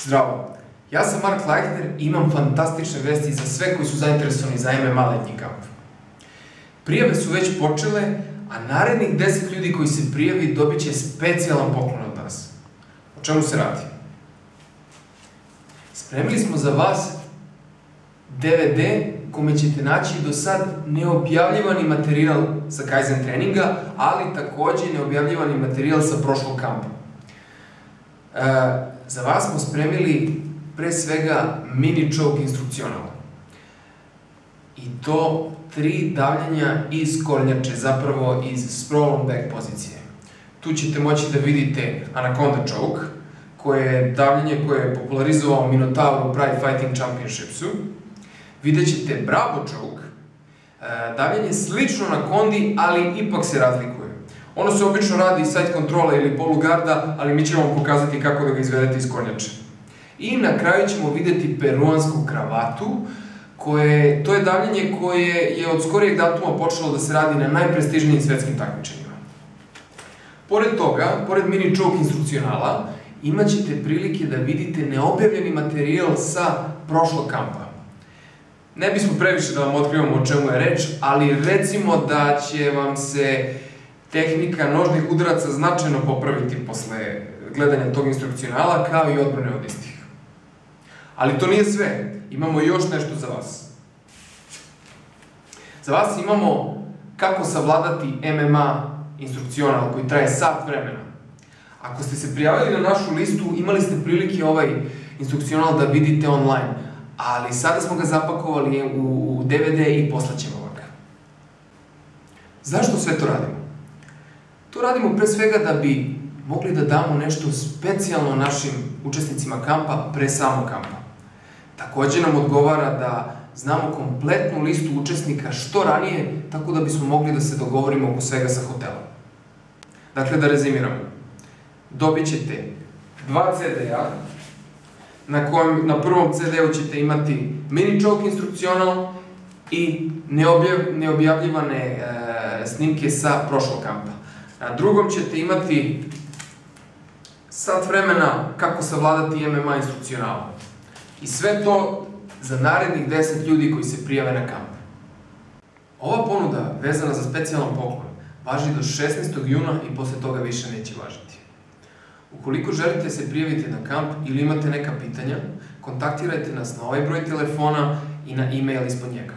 Zdravo, ja sam Mark Leichner i imam fantastične vesti za sve koji su zainteresovani za MMA letnji kamp. Prijave su već počele, a narednih 10 ljudi koji se prijavi dobit će specijalan poklon od nas. O čemu se radi? Spremili smo za vas DVD kome ćete naći do sad neobjavljivani materijal sa Kaizen treninga, ali takođe neobjavljivani materijal sa prošlog kampa. Za vas smo spremili pre svega mini choke instrukcional. I to 3 davljanja iz kornjače, zapravo iz sprawl on back pozicije. Tu ćete moći da vidite Anaconda choke, koje je davljanje koje je popularizovao Minotaur u Pride Fighting Championshipsu. Vidjet ćete Bravo choke, davljanje slično Anacondi, ali ipak se razlikuje. Ono se obično radi iz side kontrola ili polugarda, ali mi ćemo vam pokazati kako da ga izvedete iz kornjače. I na kraju ćemo videti peruansku kravatu, to je davljanje koje je od skorijeg datuma počelo da se radi na najprestižnijim svetskim takmičenjima. Pored toga, pored mini choke instrukcionala, imat ćete prilike da vidite neobjavljeni materijal sa prošlog kampa. Ne bismo previše da vam otkrivamo o čemu je reč, ali recimo da će vam se tehnika nožnih udaraca značajno popraviti posle gledanja tog instrukcionala, kao i odbrane od istih. Ali to nije sve, imamo još nešto za vas. Za vas imamo kako savladati MMA instrukcional koji traje sat vremena. Ako ste se prijavili na našu listu, imali ste prilike ovaj instrukcional da vidite online, ali sada smo ga zapakovali u DVD i poslaćemo vam ga. Zašto sve to radimo? To radimo pre svega da bi mogli da damo nešto specijalno našim učesnicima kampa pre samog kampa. Takođe nam odgovara da znamo kompletnu listu učesnika što ranije, tako da bismo mogli da se dogovorimo oko svega sa hotelom. Dakle, da rezimiramo. Dobit ćete 2 CD-a, na prvom CD-u ćete imati mini choke instrukcional i neobjavljivane snimke sa prošlog kampa. Na drugom ćete imati sat vremena kako savladati MMA instrukcionalom. I sve to za narednih 10 ljudi koji se prijave na kamp. Ova ponuda vezana za specijalan poklon važi do 16. juna i posle toga više neće važiti. Ukoliko želite se prijaviti na kamp ili imate neka pitanja, kontaktirajte nas na ovaj broj telefona i na e-mail ispod njega.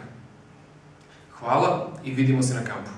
Hvala i vidimo se na kampu.